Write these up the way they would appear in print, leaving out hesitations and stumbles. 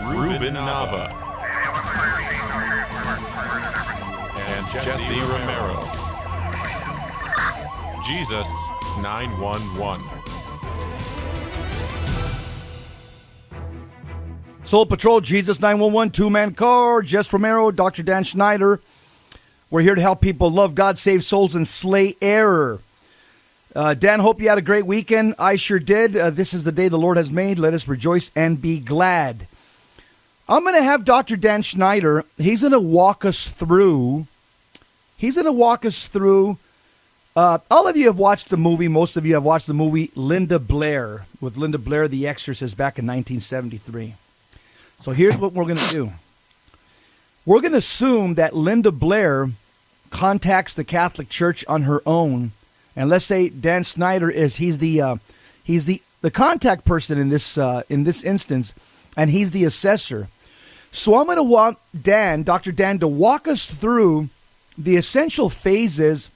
Ruben Nava, and Jesse Romero. Jesus 911. Soul Patrol, Jesus 911, two-man car, Jess Romero, Dr. Dan Schneider. We're here to help people love God, save souls, and slay error. Dan, hope you had a great weekend. I sure did. This is the day the Lord has made. Let us rejoice and be glad. I'm going to have Dr. Dan Schneider. He's going to walk us through. All of you have watched the movie. Most of you have watched the movie Linda Blair, with Linda Blair, the exorcist, back in 1973. So here's what we're going to do. We're going to assume that Linda Blair contacts the Catholic Church on her own. And let's say Dan Schneider he's the contact person in this instance, and he's the assessor. So I'm going to want Dr. Dan, to walk us through the essential phases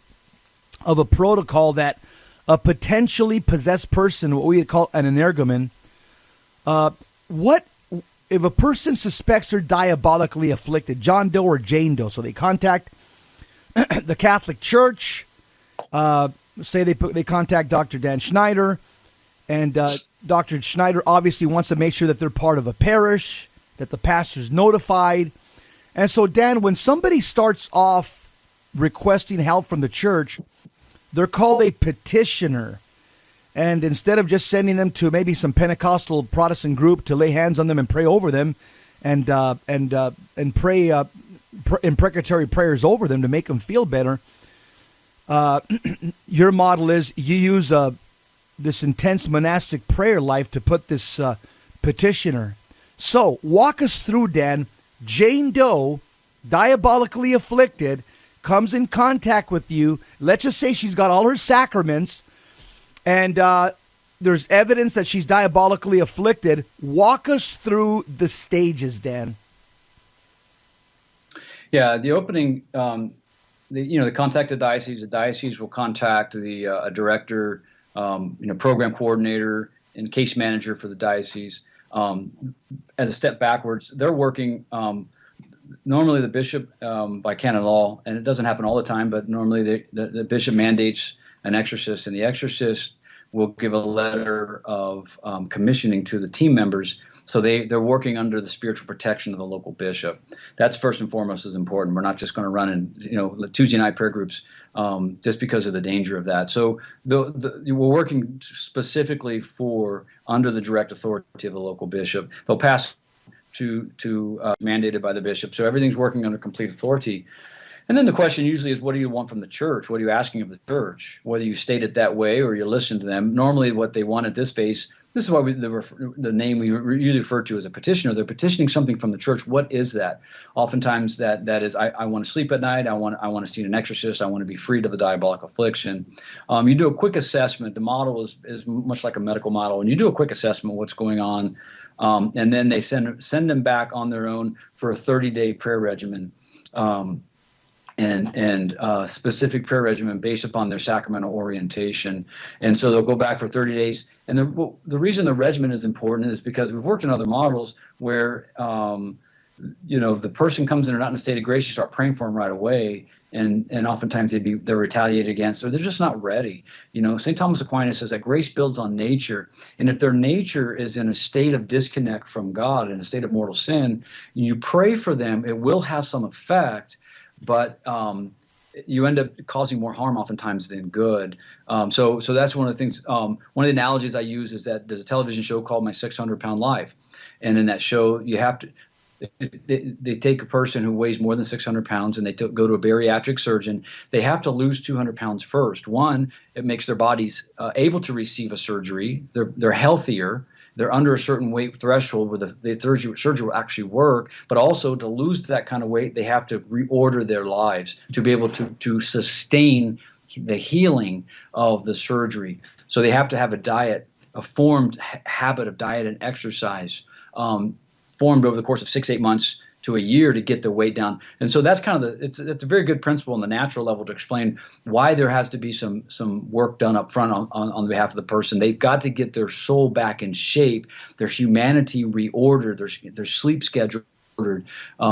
of a protocol that a potentially possessed person, what we would call an Energumen, what if a person suspects they're diabolically afflicted, John Doe or Jane Doe? So they contact the Catholic Church. Say they contact Dr. Dan Schneider, and Dr. Schneider obviously wants to make sure that they're part of a parish, that the pastor's notified. And so, Dan, when somebody starts off requesting help from the church, they're called a petitioner. And instead of just sending them to maybe some Pentecostal Protestant group to lay hands on them and pray over them, and pray imprecatory prayers over them to make them feel better, your model is you use this intense monastic prayer life to put this petitioner. So walk us through, Dan. Jane Doe, diabolically afflicted, comes in contact with you. Let's just say she's got all her sacraments, and there's evidence that she's diabolically afflicted. Walk us through the stages, Dan. Yeah, the opening, the contact the diocese will contact the a director, program coordinator, and case manager for the diocese. As a step backwards, they're working. Normally, the bishop, by canon law, and it doesn't happen all the time, but normally the bishop mandates an exorcist, and the exorcist will give a letter of commissioning to the team members. So they're working under the spiritual protection of the local bishop. That's first and foremost is important. We're not just going to run in Tuesday night prayer groups just because of the danger of that. So we're working specifically under the direct authority of the local bishop. They'll pass to mandated by the bishop. So everything's working under complete authority. And then the question usually is, what do you want from the church? What are you asking of the church? Whether you state it that way or you listen to them. Normally what they want at this phase, this is why the name we usually refer to as a petitioner. They're petitioning something from the church. What is that? Oftentimes that is, I want to sleep at night. I want to see an exorcist. I want to be freed of the diabolic affliction. You do a quick assessment. The model is much like a medical model. And you do a quick assessment of what's going on. And then they send them back on their own for a 30-day prayer regimen. And specific prayer regimen based upon their sacramental orientation. And so they'll go back for 30 days. And the reason the regimen is important is because we've worked in other models where, the person comes in, they're not in a state of grace, you start praying for them right away. And oftentimes they're retaliated against, or they're just not ready. St. Thomas Aquinas says that grace builds on nature. And if their nature is in a state of disconnect from God, in a state of mortal sin, you pray for them, it will have some effect. But you end up causing more harm oftentimes than good. So that's one of the things. One of the analogies I use is that there's a television show called My 600-Pound Life. And in that show, you have to they take a person who weighs more than 600 pounds and they go to a bariatric surgeon. They have to lose 200 pounds first. One, it makes their bodies able to receive a surgery. They're healthier. They're under a certain weight threshold where the surgery will actually work, but also to lose that kind of weight, they have to reorder their lives to be able to sustain the healing of the surgery. So they have to have a formed habit of diet and exercise, formed over the course of 6-8 months to a year to get the weight down. And so that's kind of it's a very good principle on the natural level to explain why there has to be some work done up front on behalf of the person. They've got to get their soul back in shape, their humanity reordered, their sleep schedule ordered,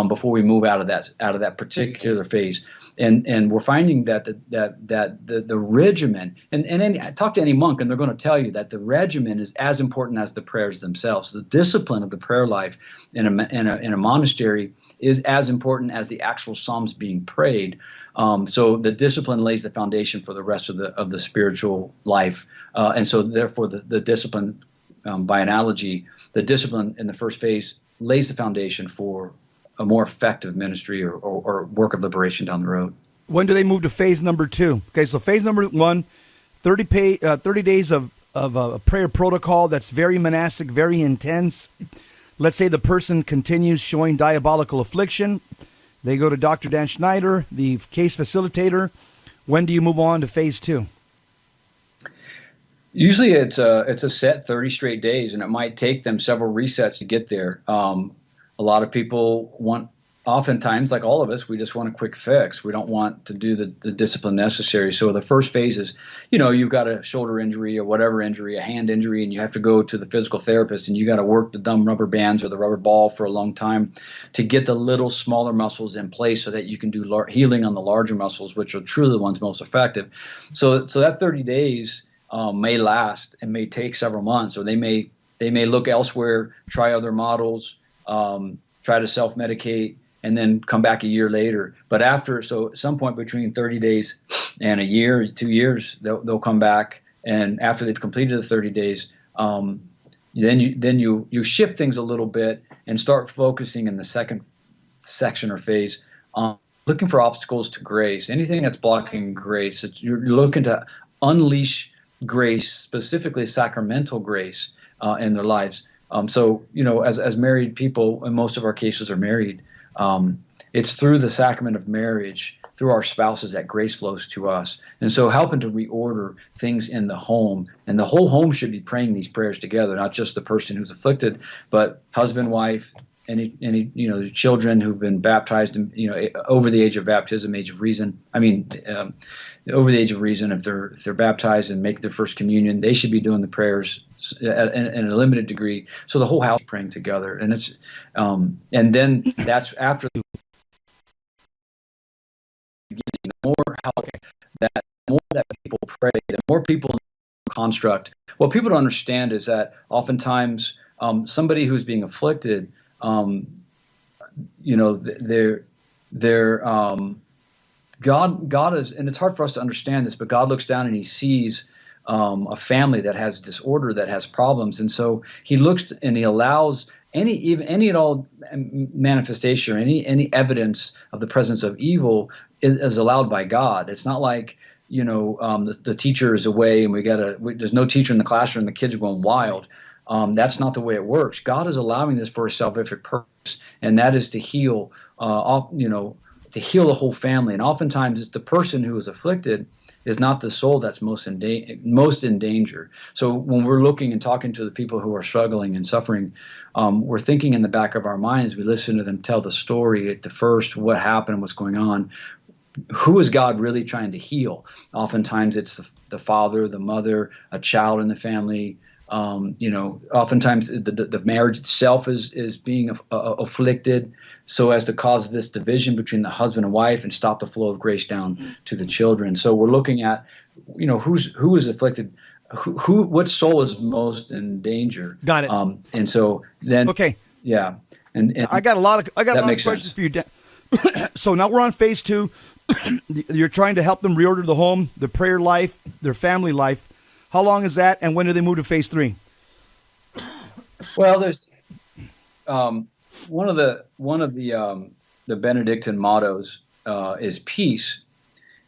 before we move out of that particular phase. And we're finding that the regimen, and talk to any monk, and they're going to tell you that the regimen is as important as the prayers themselves. The discipline of the prayer life in a monastery is as important as the actual psalms being prayed. So the discipline lays the foundation for the rest of the spiritual life, and so therefore the discipline, by analogy, the discipline in the first phase lays the foundation for a more effective ministry or work of liberation down the road. When do they move to phase number 2? Okay, so phase number 1, 30 days of a prayer protocol that's very monastic, very intense. Let's say the person continues showing diabolical affliction. They go to Dr. Dan Schneider, the case facilitator. When do you move on to phase 2? Usually it's a set 30 straight days, and it might take them several resets to get there. A lot of people oftentimes, like all of us, we just want a quick fix. We don't want to do the discipline necessary. So the first phase is, you've got a shoulder injury or whatever injury, a hand injury, and you have to go to the physical therapist, and you got to work the dumb rubber bands or the rubber ball for a long time to get the little smaller muscles in place so that you can do healing on the larger muscles, which are truly the ones most effective. So that 30 days may last and may take several months, or they may look elsewhere, try other models, try to self-medicate, and then come back a year later. But at some point between 30 days and a year, 2 years, they'll come back, and after they've completed the 30 days, then you shift things a little bit and start focusing in the second section or phase on looking for obstacles to grace, anything that's blocking grace. You're looking to unleash grace, specifically sacramental grace, in their lives. So, as married people, and most of our cases are married, it's through the sacrament of marriage, through our spouses, that grace flows to us. And so helping to reorder things in the home, and the whole home should be praying these prayers together, not just the person who's afflicted, but husband, wife, any children who've been baptized, over the age of baptism, age of reason. Over the age of reason, if they're baptized and make their first communion, they should be doing the prayers in a limited degree. So the whole house praying together, and it's and then that's after the more that people pray, the more people construct. What people don't understand is that oftentimes somebody who's being afflicted, God is, and it's hard for us to understand this, but God looks down and he sees a family that has disorder, that has problems, and so he looks and he allows any at all manifestation or any evidence of the presence of evil is allowed by God. It's not like the teacher is away and there's no teacher in the classroom, the kids are going wild. That's not the way it works. God is allowing this for a salvific purpose, and that is to heal, to heal the whole family. And oftentimes it's the person who is afflicted is not the soul that's most in danger. So when we're looking and talking to the people who are struggling and suffering, we're thinking in the back of our minds, we listen to them tell the story at the first, what happened, what's going on. Who is God really trying to heal? Oftentimes it's the father, the mother, a child in the family. Oftentimes the marriage itself is being afflicted, so as to cause this division between the husband and wife and stop the flow of grace down to the children. So we're looking at, who is afflicted, what soul is most in danger. Got it. And so then, okay, yeah, and I got a lot of questions sense. for you. So now we're on phase 2. You're trying to help them reorder the home, the prayer life, their family life. How long is that, and when do they move to phase 3? Well, there's one of the Benedictine mottos is peace,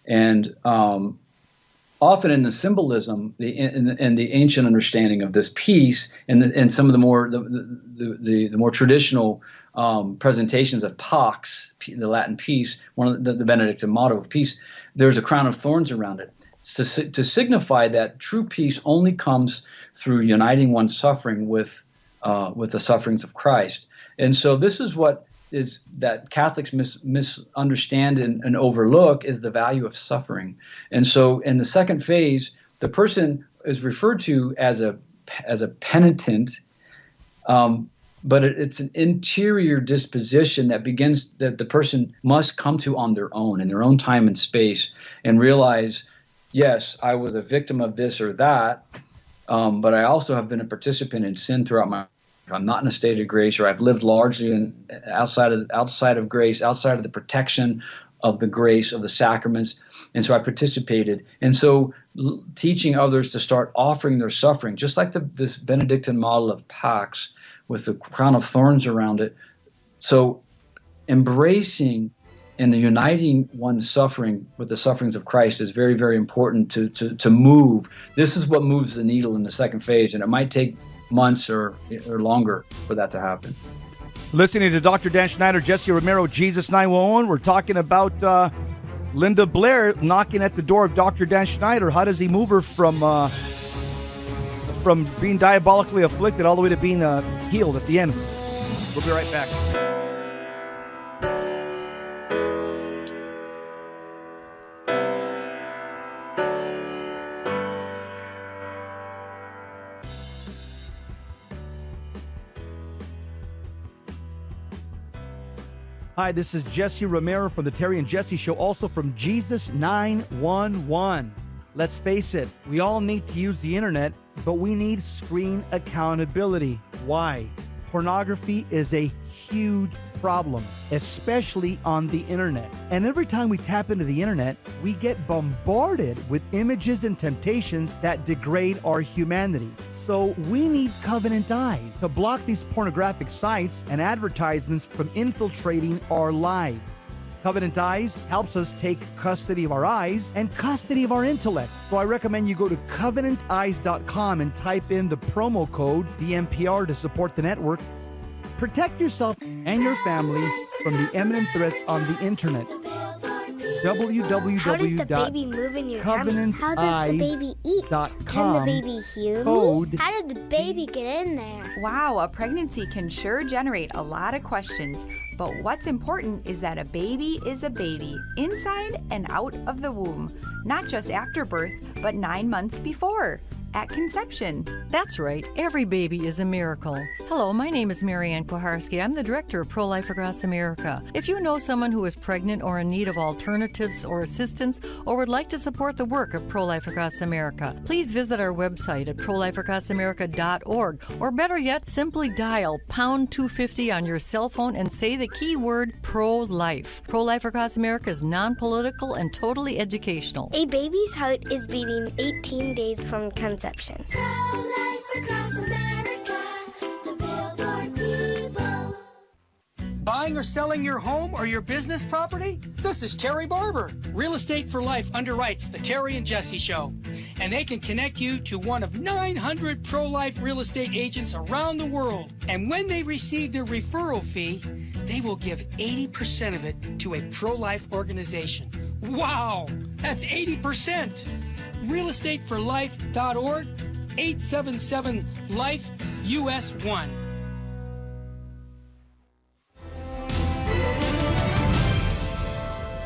and often in the symbolism and the ancient understanding of this peace, and some of the more traditional presentations of pax, the Latin peace, one of the Benedictine motto of peace, there's a crown of thorns around it. To signify that true peace only comes through uniting one's suffering with the sufferings of Christ. And so this is what is that Catholics misunderstand and overlook is the value of suffering. And so in the second phase, the person is referred to as a penitent, but it's an interior disposition that the person must come to on their own, in their own time and space, and realize, yes, I was a victim of this or that, but I also have been a participant in sin throughout my life. I'm not in a state of grace, or I've lived largely outside of grace, outside of the protection of the grace of the sacraments, and so I participated. And so teaching others to start offering their suffering, just like this Benedictine model of Pax with the crown of thorns around it. So embracing and uniting one's suffering with the sufferings of Christ is very, very important to move. This is what moves the needle in the second phase, and it might take months or longer for that to happen. Listening to Dr. Dan Schneider, Jesse Romero, Jesus 911. We're talking about Linda Blair knocking at the door of Dr. Dan Schneider. How does he move her from being diabolically afflicted all the way to being healed at the end? We'll be right back. Hi, this is Jesse Romero from the Terry and Jesse Show, also from Jesus 911. Let's face it, we all need to use the internet, but we need screen accountability. Why? Pornography is a huge problem, especially on the internet. And every time we tap into the internet, we get bombarded with images and temptations that degrade our humanity. So we need Covenant Eyes to block these pornographic sites and advertisements from infiltrating our lives. Covenant Eyes helps us take custody of our eyes and custody of our intellect. So I recommend you go to covenanteyes.com and type in the promo code VMPR to support the network. Protect yourself and your family from the imminent threats on the internet. How does the baby move in your tummy? How does the baby eat? Can the baby hear me? How did the baby get in there? Wow, a pregnancy can sure generate a lot of questions. But what's important is that a baby is a baby, inside and out of the womb. Not just after birth, but 9 months before. At conception. That's right. Every baby is a miracle. Hello, my name is Marianne Kuharski. I'm the director of Pro-Life Across America. If you know someone who is pregnant or in need of alternatives or assistance or would like to support the work of Pro-Life Across America, please visit our website at prolifeacrossamerica.org, or better yet, simply dial pound 250 on your cell phone and say the keyword pro-life. Pro-Life Across America is non-political and totally educational. A baby's heart is beating 18 days from conception. Buying or selling your home or your business property? This is Terry Barber. Real Estate for Life underwrites the Terry and Jesse Show, and they can connect you to one of 900 pro-life real estate agents around the world. And when they receive their referral fee, they will give 80% of it to a pro-life organization. Wow, that's 80%. realestateforlife.org, 877-LIFE-US1.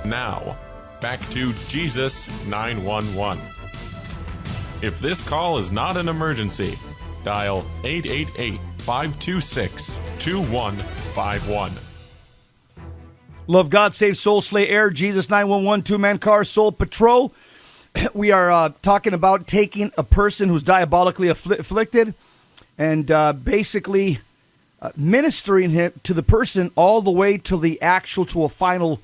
Now, back to Jesus 911. If this call is not an emergency, dial 888-526-2151. Love God, save soul, slay air, Jesus 911, two-man car, soul patrol. We are talking about taking a person who's diabolically afflicted and basically ministering him to the person all the way to a final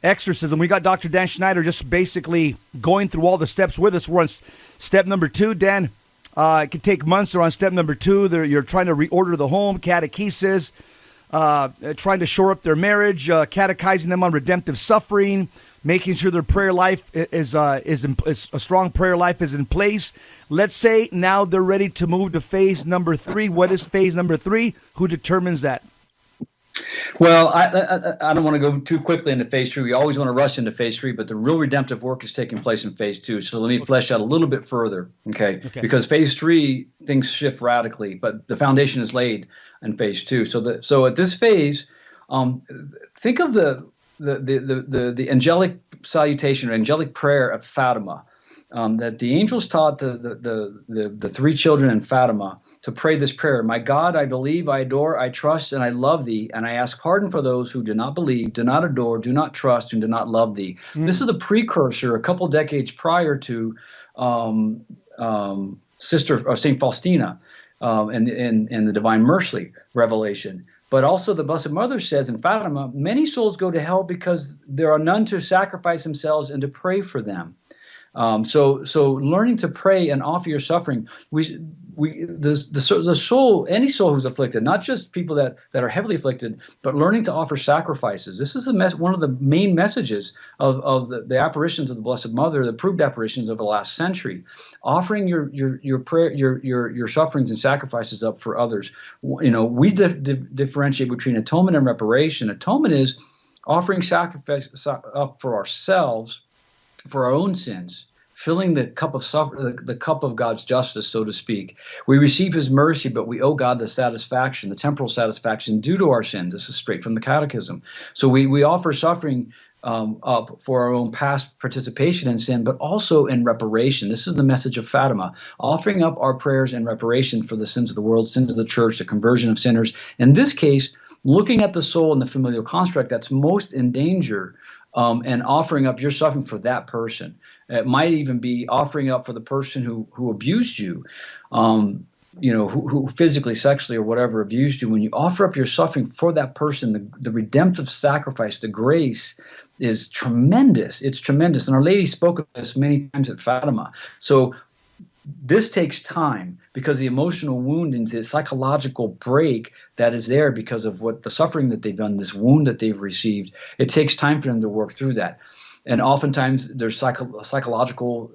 exorcism. We got Dr. Dan Schneider just basically going through all the steps with us. We're on step number 2. Dan, it could take months. They're on step number 2. You're trying to reorder the home, catechesis, trying to shore up their marriage, catechizing them on redemptive suffering, making sure their prayer life is a strong prayer life is in place. Let's say now they're ready to move to phase number 3. What is phase number 3? Who determines that? Well, I don't want to go too quickly into phase 3. We always want to rush into phase 3, but the real redemptive work is taking place in phase 2. So let me flesh out a little bit further, okay? Because phase 3, things shift radically, but the foundation is laid in phase 2. So at this phase, Think of the angelic salutation or angelic prayer of Fatima, that the angels taught the three children in Fatima to pray this prayer. My God, I believe, I adore, I trust, and I love thee, and I ask pardon for those who do not believe, do not adore, do not trust, and do not love thee. This is a precursor, a couple decades prior to Sister or Saint Faustina in the Divine Mercy revelation. But also the Blessed Mother says in Fatima, many souls go to hell because there are none to sacrifice themselves and to pray for them. So learning to pray and offer your suffering, the soul, any soul who's afflicted, not just people that are heavily afflicted, but learning to offer sacrifices. This is one of the main messages of the apparitions of the Blessed Mother, the proved apparitions of the last century, offering your prayer, your sufferings and sacrifices up for others. We differentiate between atonement and reparation. Atonement is offering sacrifice up for ourselves, for our own sins, filling the cup of the cup of God's justice, so to speak. We receive His mercy, but we owe God the satisfaction, the temporal satisfaction due to our sins. This is straight from the Catechism. So we offer suffering up for our own past participation in sin, but also in reparation. This is the message of Fatima, offering up our prayers in reparation for the sins of the world, sins of the church, the conversion of sinners. In this case, looking at the soul and the familial construct that's most in danger, and offering up your suffering for that person. It might even be offering up for the person who abused you, who physically, sexually, or whatever abused you. When you offer up your suffering for that person, the redemptive sacrifice, the grace is tremendous. It's tremendous. And Our Lady spoke of this many times at Fatima. So this takes time because the emotional wound and the psychological break that is there because of what the suffering that they've done, this wound that they've received, it takes time for them to work through that. And oftentimes there's psychological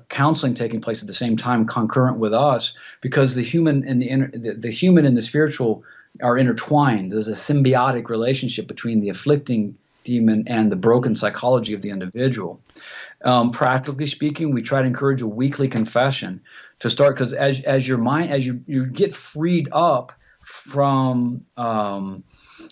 counseling taking place at the same time, concurrent with us, because the human and the human and the spiritual are intertwined. There's a symbiotic relationship between the afflicting demon and the broken psychology of the individual. Practically speaking, we try to encourage a weekly confession to start, because as your mind, as you get freed up from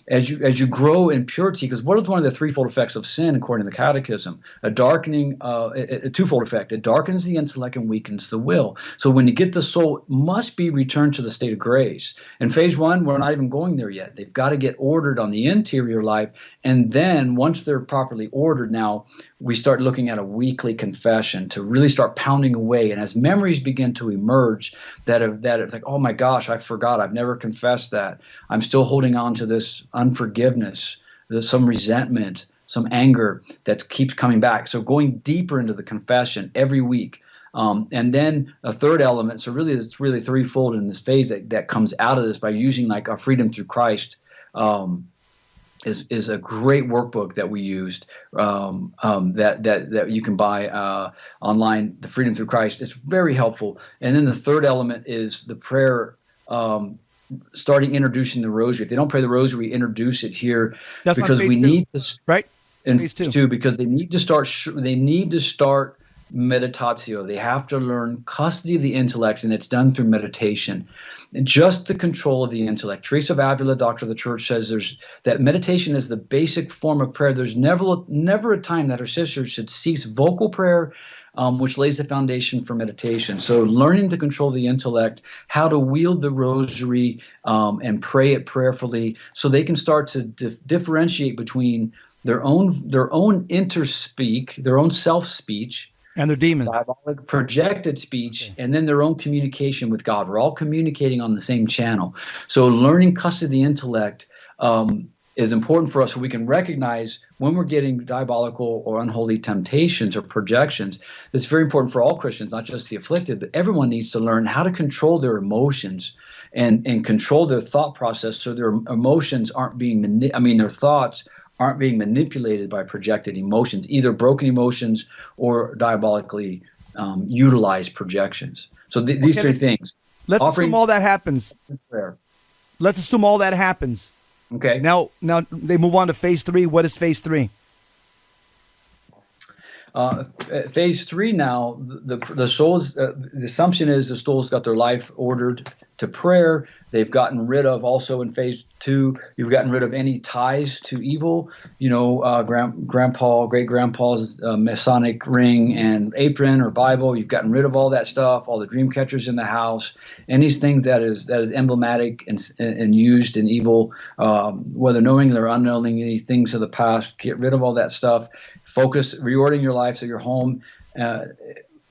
as you grow in purity, because what is one of the threefold effects of sin according to the Catechism? A darkening, a twofold effect. It darkens the intellect and weakens the will. So when you get the soul, it must be returned to the state of grace. In phase one, we're not even going there yet. They've got to get ordered on the interior life, and then once they're properly ordered, now we start looking at a weekly confession to really start pounding away. And as memories begin to emerge that it's like, oh my gosh, I forgot, I've never confessed that. I'm still holding on to this unforgiveness, there's some resentment, some anger that keeps coming back. So going deeper into the confession every week. And then a third element, so really it's really threefold in this phase that comes out of this by using like our Freedom Through Christ, is a great workbook that we used that you can buy online, the Freedom Through Christ. It's very helpful. And then the third element is the prayer, starting introducing the rosary. If they don't pray the rosary, we introduce it here. That's because we need to, right? In phase two, because they need to start meditatio. They have to learn custody of the intellect, and it's done through meditation. And just the control of the intellect. Teresa of Avila, Doctor of the Church, says that meditation is the basic form of prayer. There's never a time that her sisters should cease vocal prayer, which lays the foundation for meditation. So learning to control the intellect, how to wield the rosary and pray it prayerfully, so they can start to differentiate between their own interspeak, their own self-speech, and their demon, diabolic projected speech, and then their own communication with God. We're all communicating on the same channel. So learning custody of the intellect is important for us, so we can recognize when we're getting diabolical or unholy temptations or projections. It's very important for all Christians, not just the afflicted, but everyone needs to learn how to control their emotions and control their thought process, so their emotions aren't being their thoughts aren't being manipulated by projected emotions, either broken emotions or diabolically utilized projections. So these three things. Let's assume all that happens. Prayer. Let's assume all that happens. Okay. Now they move on to phase three. What is phase three? Phase three now, the soul's the assumption is the soul's got their life ordered to prayer. They've gotten rid of, also in phase 2, you've gotten rid of any ties to evil. Great-grandpa's Masonic ring and apron or Bible. You've gotten rid of all that stuff, all the dream catchers in the house, anything that is emblematic and used in evil, whether knowingly or unknowingly, things of the past. Get rid of all that stuff. Focus, reordering your life so your home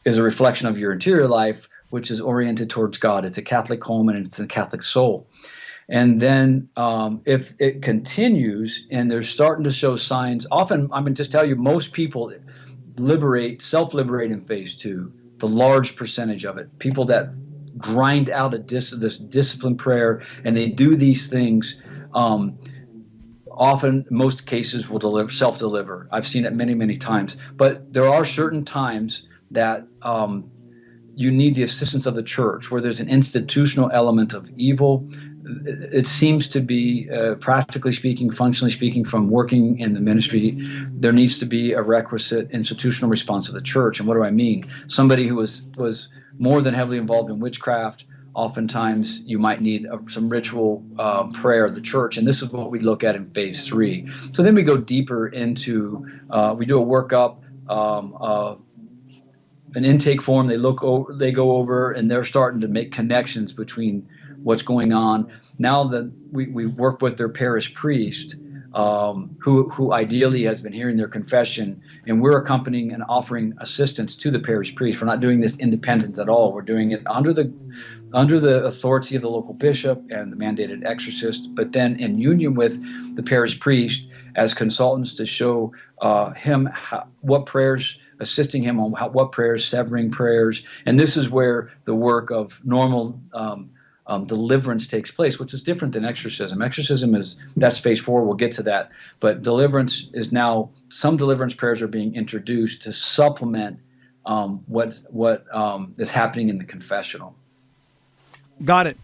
is a reflection of your interior life, which is oriented towards God. It's a Catholic home and it's a Catholic soul. And then if it continues and they're starting to show signs, often, just tell you, most people self-liberate in phase 2, the large percentage of it. People that grind out this disciplined prayer and they do these things, often, most cases will self-deliver. I've seen it many, many times. But there are certain times that you need the assistance of the church, where there's an institutional element of evil. It seems to be, practically speaking, functionally speaking, from working in the ministry, there needs to be a requisite institutional response of the church. And what do I mean? Somebody who was more than heavily involved in witchcraft, oftentimes you might need some ritual prayer of the church. And this is what we look at in phase 3. So then we go deeper into, we do a workup, an intake form. They go over, and they're starting to make connections between what's going on. Now that we work with their parish priest, who ideally has been hearing their confession, and we're accompanying and offering assistance to the parish priest. We're not doing this independent at all. We're doing it under the authority of the local bishop and the mandated exorcist, but then in union with the parish priest as consultants to show him what prayers, assisting him on what prayers, severing prayers. And this is where the work of normal deliverance takes place, which is different than exorcism. Exorcism that's phase 4. We'll get to that. But deliverance is now, some deliverance prayers are being introduced to supplement what is happening in the confessional. Got it.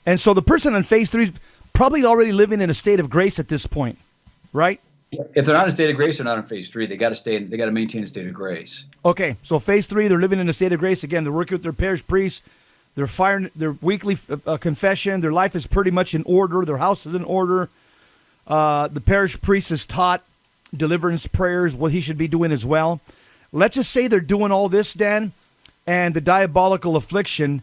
And so the person in phase 3 is probably already living in a state of grace at this point, right? If they're not in a state of grace, they're not in phase 3. They got to maintain a state of grace. Okay, so phase 3, they're living in a state of grace. Again, they're working with their parish priest. They're firing their weekly confession. Their life is pretty much in order. Their house is in order. The parish priest is taught deliverance prayers, what he should be doing as well. Let's just say they're doing all this, Dan, and the diabolical affliction,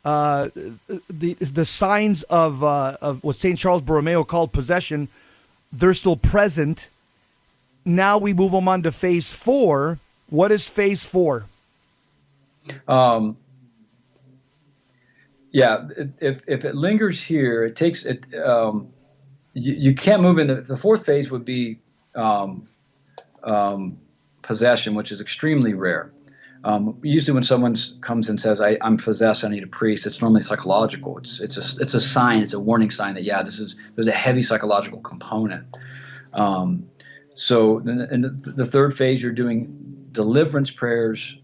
the signs of what St. Charles Borromeo called possession, they're still present. Now we move them on to phase 4. What is phase 4? If it lingers here, it takes it. You can't move into the 4th phase. Would be possession, which is extremely rare. Usually, when someone comes and says, "I'm possessed, I need a priest," it's normally psychological. It's a sign. It's a warning sign that there's a heavy psychological component. So then in the 3rd phase, you're doing deliverance prayers,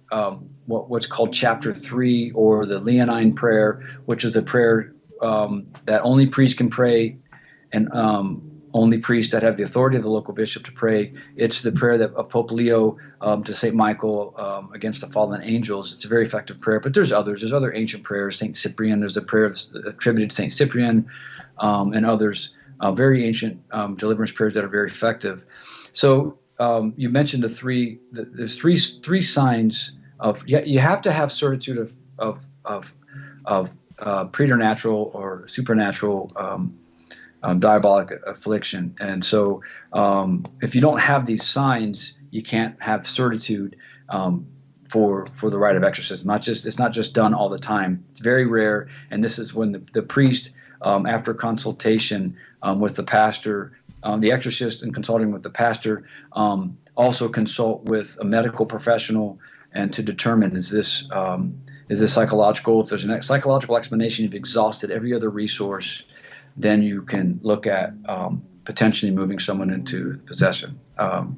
what's called chapter 3, or the Leonine prayer, which is a prayer that only priests can pray, and only priests that have the authority of the local bishop to pray. It's the prayer that Pope Leo to St. Michael against the fallen angels. It's a very effective prayer, but there's others. There's other ancient prayers. St. Cyprian, there's a prayer attributed to St. Cyprian, and others. Very ancient deliverance prayers that are very effective. So you mentioned there's three signs of, you have to have certitude of preternatural or supernatural diabolic affliction. And so if you don't have these signs, you can't have certitude for the rite of exorcism. It's not just done all the time. It's very rare, and this is when the priest, after consultation with the pastor, the exorcist, and consulting with the pastor, also consult with a medical professional, and to determine is this psychological. If there's a psychological explanation, you've exhausted every other resource, then you can look at potentially moving someone into possession,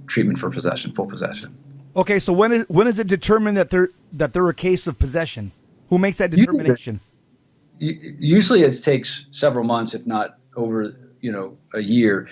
treatment for possession, full possession. Okay, so when is it determined that they're a case of possession? Who makes that determination? Usually it takes several months, if not over a year.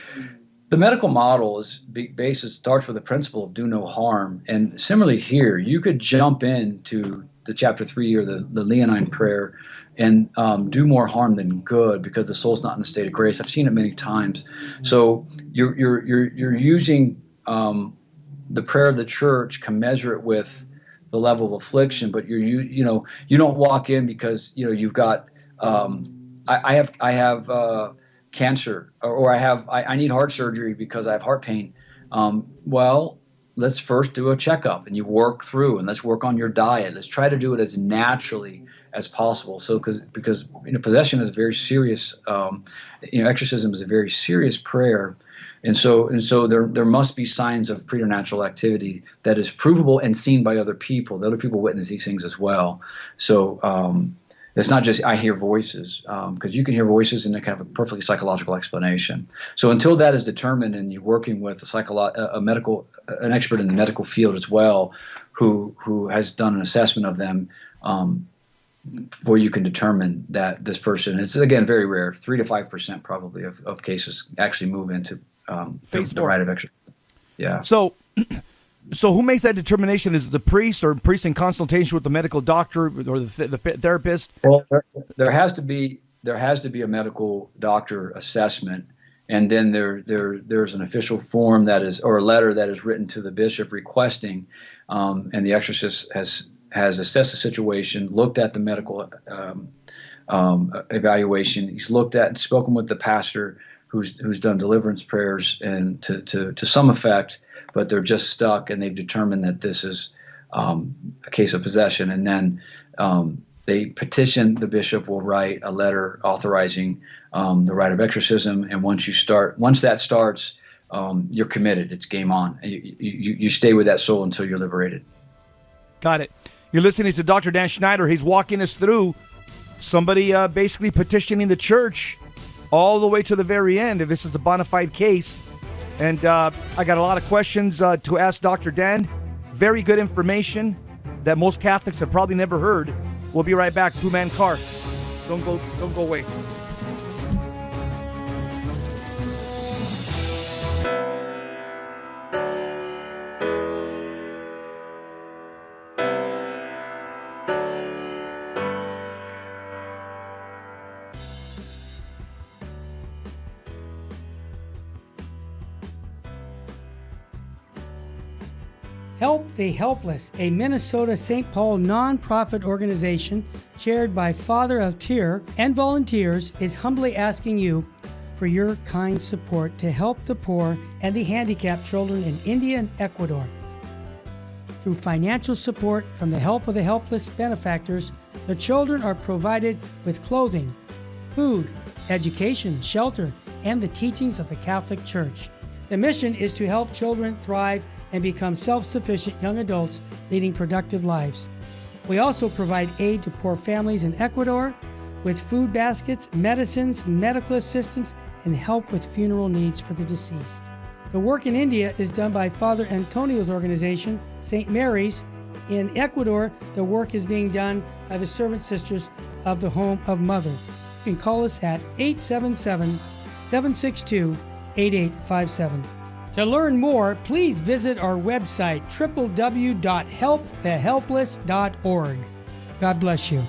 The medical model starts with the principle of do no harm. And similarly here, you could jump into the chapter 3 or the Leonine prayer and do more harm than good because the soul's not in a state of grace. I've seen it many times. So you're using the prayer of the church commensurate with the level of affliction, but you don't walk in because you've got I have cancer, or I need heart surgery because I have heart pain. Well, let's first do a checkup, and you work through, and let's work on your diet. Let's try to do it as naturally as possible. So because possession is a very serious, exorcism is a very serious prayer. And so there must be signs of preternatural activity that is provable and seen by other people. The other people witness these things as well. So it's not just I hear voices, because you can hear voices in a kind of a perfectly psychological explanation. So until that is determined, and you're working with an expert in the medical field as well, who has done an assessment of them, where you can determine that this person, it's again very rare, 3 to 5% probably of cases actually move into the rite of exorcism. Yeah. So who makes that determination? Is it the priest, or priest in consultation with the medical doctor or the therapist? Well, there has to be a medical doctor assessment, and then there's an official form or a letter that is written to the bishop requesting, and the exorcist has assessed the situation, looked at the medical evaluation. He's looked at and spoken with the pastor who's done deliverance prayers and to some effect, but they're just stuck, and they've determined that this is a case of possession. And then they petition, the bishop will write a letter authorizing the rite of exorcism. And once that starts, you're committed. It's game on. You stay with that soul until you're liberated. Got it. You're listening to Dr. Dan Schneider. He's walking us through somebody basically petitioning the church all the way to the very end, if this is a bona fide case. And I got a lot of questions to ask Dr. Dan. Very good information that most Catholics have probably never heard. We'll be right back. Two-man car. Don't go away. Help the Helpless, a Minnesota St. Paul nonprofit organization chaired by Father of Tyr and volunteers, is humbly asking you for your kind support to help the poor and the handicapped children in India and Ecuador. Through financial support from the Help of the Helpless benefactors, the children are provided with clothing, food, education, shelter, and the teachings of the Catholic Church. The mission is to help children thrive and become self-sufficient young adults leading productive lives. We also provide aid to poor families in Ecuador with food baskets, medicines, medical assistance, and help with funeral needs for the deceased. The work in India is done by Father Antonio's organization, St. Mary's. In Ecuador, the work is being done by the Servant Sisters of the Home of Mother. You can call us at 877-762-8857. To learn more, please visit our website, www.helpthehelpless.org. God bless you.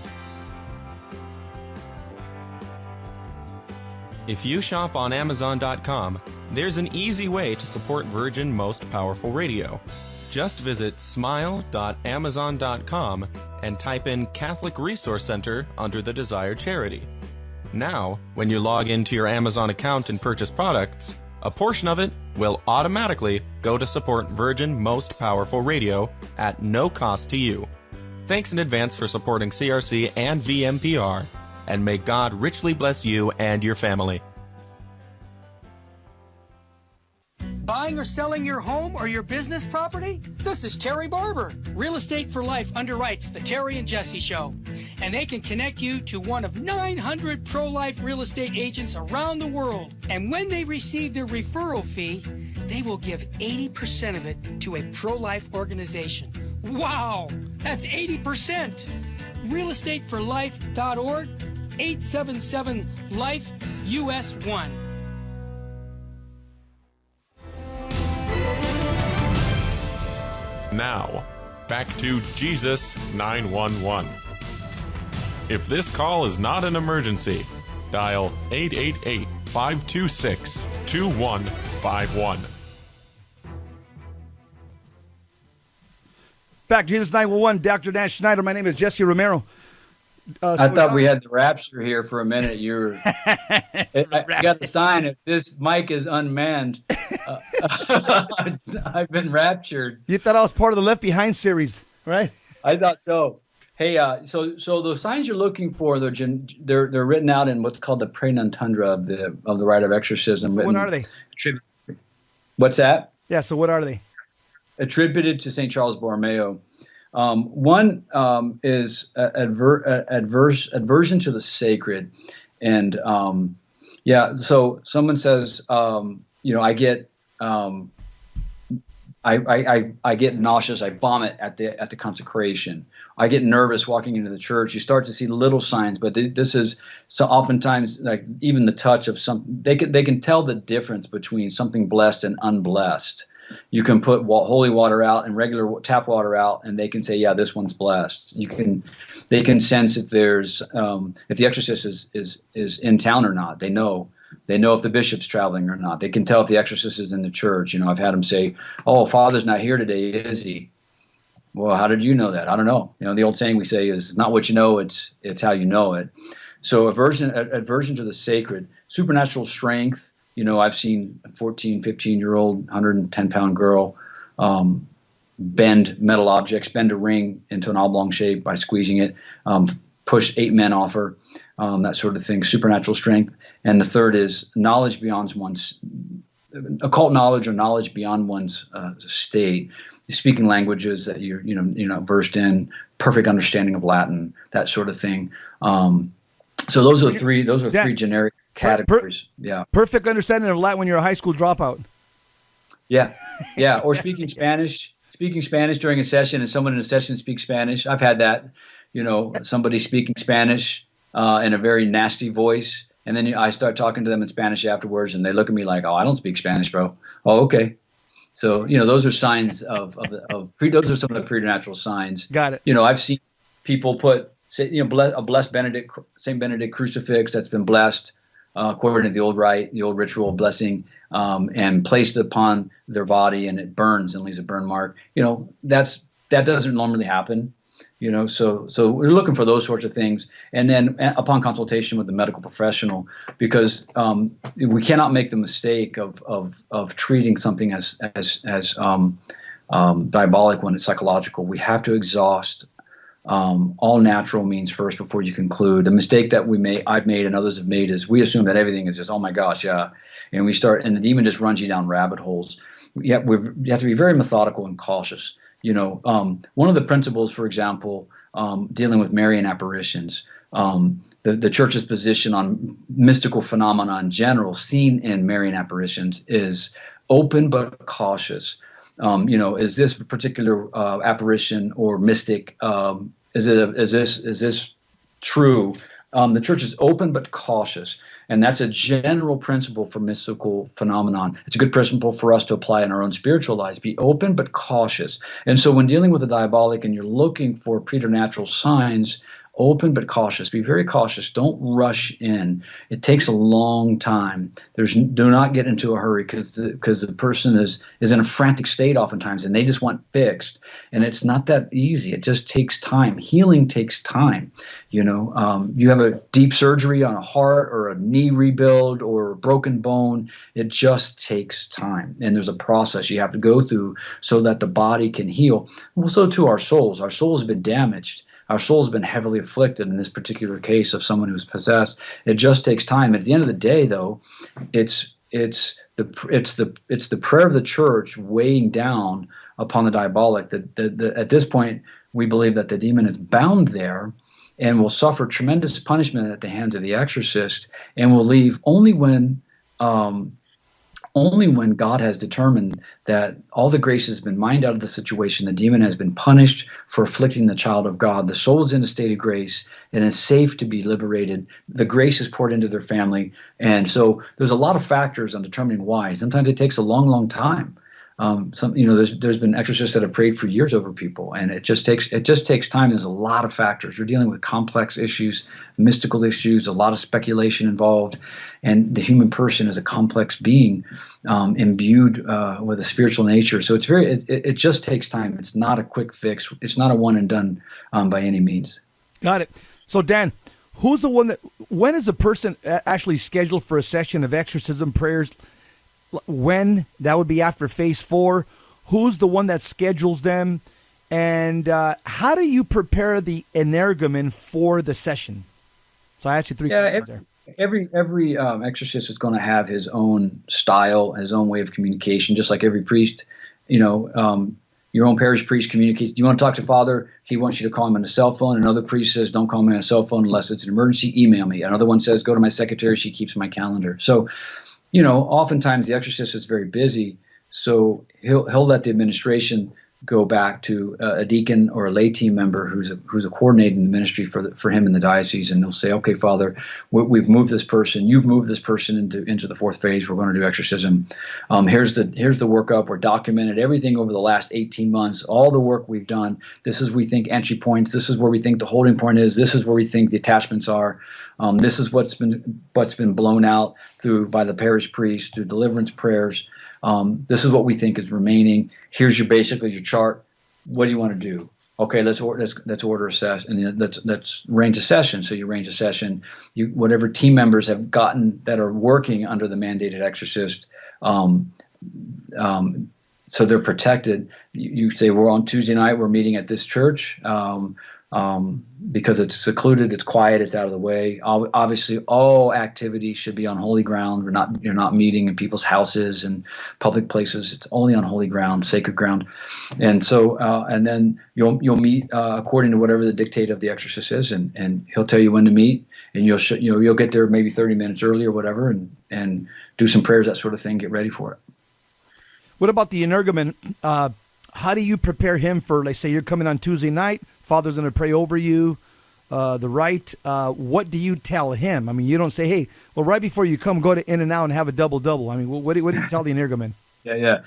If you shop on Amazon.com, there's an easy way to support Virgin Most Powerful Radio. Just visit smile.amazon.com and type in Catholic Resource Center under the desired charity. Now, when you log into your Amazon account and purchase products, a portion of it will automatically go to support Virgin Most Powerful Radio at no cost to you. Thanks in advance for supporting CRC and VMPR, and may God richly bless you and your family. Buying or selling your home or your business property? This is Terry Barber. Real Estate for Life underwrites the Terry and Jesse Show. And they can connect you to one of 900 pro-life real estate agents around the world. And when they receive their referral fee, they will give 80% of it to a pro-life organization. Wow! That's 80%! realestateforlife.org, 877-LIFE-US1. Now, back to Jesus 911. If this call is not an emergency, dial 888-526-2151. Back, Jesus 911, Dr. Dan Schneider. My name is Jesse Romero. I thought we had the rapture here for a minute. I got a sign. If this mic is unmanned, I've been raptured. You thought I was part of the Left Behind series, right? I thought so. Hey, so the signs you're looking for, they're written out in what's called the Prenantundra of the rite of exorcism. So what are they? What's that? Yeah. So what are they? Attributed to St. Charles Borromeo. One is aversion to the sacred, and so someone says, I get I get nauseous, I vomit at the consecration. I get nervous walking into the church. You start to see little signs, but this is so oftentimes like even the touch of some. They can tell the difference between something blessed and unblessed. You can put holy water out and regular tap water out, and they can say, "Yeah, this one's blessed." They can sense if there's if the exorcist is in town or not. They know if the bishop's traveling or not. They can tell if the exorcist is in the church. I've had them say, "Oh, Father's not here today, is he?" Well, how did you know that? I don't know. The old saying we say is not what you know, it's how you know it. So aversion to the sacred, supernatural strength. I've seen a 14, 15-year-old, 110-pound girl bend metal objects, bend a ring into an oblong shape by squeezing it, push 8 men off her, that sort of thing, supernatural strength. And the third is knowledge beyond one's occult knowledge or knowledge beyond one's state, speaking languages that you're not versed in, perfect understanding of Latin, that sort of thing. So those are three generic categories. Yeah. Perfect understanding of Latin when you're a high school dropout. Yeah. Yeah. Or speaking Spanish during a session and someone in a session speaks Spanish. I've had that, somebody speaking Spanish in a very nasty voice. And then I start talking to them in Spanish afterwards and they look at me like, "Oh, I don't speak Spanish, bro." "Oh, okay." So, those are signs those are some of the preternatural signs. Got it. I've seen people put, a blessed St. Benedict crucifix that's been blessed according to the old rite, the old ritual blessing, and placed upon their body, and it burns and leaves a burn mark. That doesn't normally happen. So we're looking for those sorts of things, and then upon consultation with the medical professional, because we cannot make the mistake of treating something as diabolic when it's psychological. We have to exhaust all natural means first before you conclude. The mistake that I've made and others have made is we assume that everything is just, "Oh my gosh, yeah," and the demon just runs you down rabbit holes. You have to be very methodical and cautious. One of the principles, for example, dealing with Marian apparitions, the church's position on mystical phenomena in general seen in Marian apparitions is open but cautious. Is this particular apparition or mystic? Is this true? The church is open but cautious. And that's a general principle for mystical phenomenon. It's a good principle for us to apply in our own spiritual lives. Be open but cautious. And so when dealing with the diabolic and you're looking for preternatural signs, open but cautious. Be very cautious. Don't rush in. It takes a long time. Do not get into a hurry because the person is in a frantic state oftentimes and they just want fixed. And it's not that easy. It just takes time. Healing takes time. You have a deep surgery on a heart or a knee rebuild or a broken bone. It just takes time. And there's a process you have to go through so that the body can heal. Well, so too our souls. Our souls have been damaged. Our soul has been heavily afflicted in this particular case of someone who's possessed. It just takes time. At the end of the day, though, it's the prayer of the church weighing down upon the diabolic. That at this point, we believe that the demon is bound there and will suffer tremendous punishment at the hands of the exorcist, and will leave only when God has determined that all the grace has been mined out of the situation, the demon has been punished for afflicting the child of God, the soul is in a state of grace and is safe to be liberated, the grace is poured into their family. And so there's a lot of factors on determining why. Sometimes it takes a long, long time. There's been exorcists that have prayed for years over people, and it just takes time. There's a lot of factors. You're dealing with complex issues, mystical issues, a lot of speculation involved, and the human person is a complex being, imbued with a spiritual nature. So it just takes time. It's not a quick fix. It's not a one and done by any means. Got it. So Dan, who's the one when is a person actually scheduled for a session of exorcism prayers? When? That would be after phase 4. Who's the one that schedules them? And how do you prepare the Energumen for the session? So I asked you 3 questions there. Every exorcist is going to have his own style, his own way of communication, just like every priest. Your own parish priest communicates. Do you want to talk to Father? He wants you to call him on a cell phone. Another priest says, don't call me on a cell phone unless it's an emergency. Email me. Another one says, go to my secretary. She keeps my calendar. So, oftentimes the exorcist is very busy. So he'll let the administration go back to a deacon or a lay team member who's a coordinator in the ministry for him in the diocese, and they'll say, okay, Father, we've moved this person, you've moved this person into the 4th phase. We're going to do exorcism. Here's the workup. We're documented everything over the last 18 months, all the work we've done. This is we think entry points. This is where we think the holding point is. This is where we think the attachments are. This is what's been blown out by the parish priest through deliverance prayers. This is what we think is remaining. Here's basically your chart. What do you want to do? Okay, let's order a session, and let's arrange a session. So you arrange a session. Whatever team members have gotten that are working under the mandated exorcist, so they're protected. You say, we're on Tuesday night. We're meeting at this church. Because it's secluded, it's quiet, it's out of the way. Obviously, all activity should be on holy ground. You're not meeting in people's houses and public places. It's only on holy ground, sacred ground. And so, and then you'll meet according to whatever the dictate of the exorcist is, and he'll tell you when to meet, and you'll get there maybe 30 minutes early or whatever, and do some prayers, that sort of thing. Get ready for it. What about the Energumen? How do you prepare him for, like, say you're coming on Tuesday night, Father's going to pray over you, the rite. What do you tell him? I mean, you don't say, hey, well, right before you come, go to In-N-Out and have a double-double. I mean, what do you tell the Energumen? Yeah.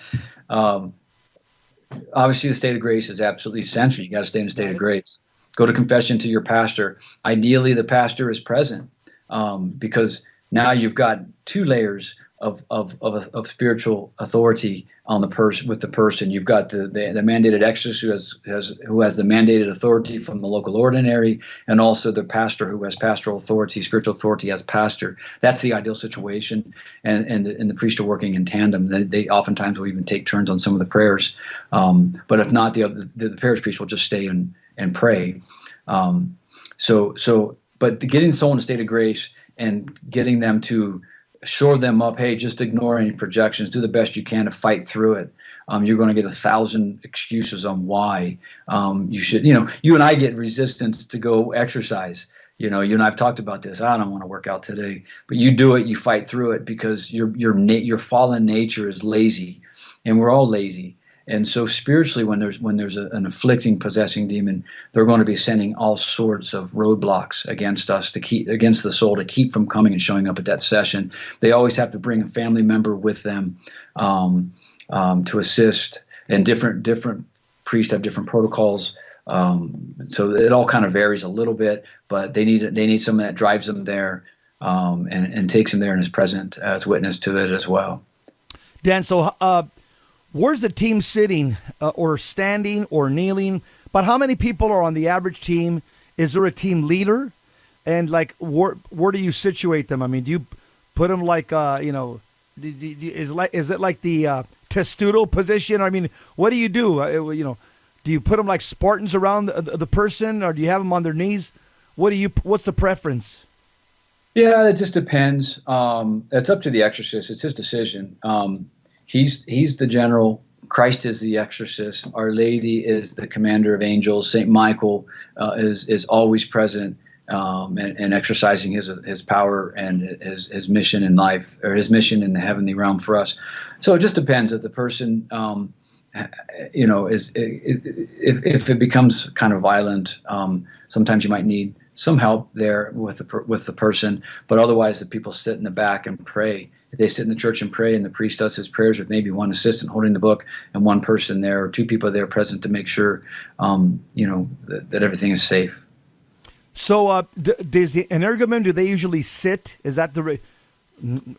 Obviously, the state of grace is absolutely essential. You got to stay in a state of grace. Go to confession to your pastor. Ideally, the pastor is present, because now you've got 2 layers of spiritual authority on the person with the person. You've got the mandated exorcist who has the mandated authority from the local ordinary, and also the pastor who has pastoral authority, spiritual authority as pastor. That's the ideal situation, and the priests are working in tandem. They oftentimes will even take turns on some of the prayers, but if not, the parish priest will just stay and pray. But getting someone in a state of grace and getting them to shore them up, hey, just ignore any projections, do the best you can to fight through it. You're going to get 1,000 excuses on why you should. You and I get resistance to go exercise. You and I've talked about this. I don't want to work out today, but you do it. You fight through it because your fallen nature is lazy, and we're all lazy. And so spiritually, when there's an afflicting, possessing demon, they're going to be sending all sorts of roadblocks against us against the soul to keep from coming and showing up at that session. They always have to bring a family member with them to assist, and different priests have different protocols. So it all kind of varies a little bit, but they need someone that drives them there and takes them there and is present as witness to it as well. Dan, so where's the team sitting, or standing, or kneeling? But how many people are on the average team? Is there a team leader? And like, where do you situate them? I mean, do you put them like, is it like the testudo position? I mean, what do you do? Do you put them like Spartans around the person, or do you have them on their knees? What's the preference? Yeah, it just depends. It's up to the exorcist. It's his decision. He's the general. Christ is the exorcist. Our Lady is the commander of angels. Saint Michael is always present and exercising his power and his mission in life, or his mission in the heavenly realm for us. So it just depends if the person, if it becomes kind of violent. Sometimes you might need some help there with the person, but otherwise the people sit in the back and pray. They sit in the church and pray, and the priest does his prayers with maybe one assistant holding the book and one person there, or two people there present to make sure, that everything is safe. So, does the Energumen, do they usually sit? Is that the?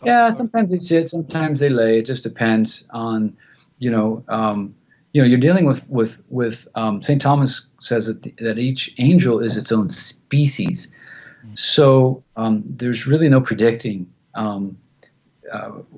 Yeah, sometimes they sit, sometimes they lay. It just depends on, you're dealing with St. Thomas says that each angel is its own species. So there's really no predicting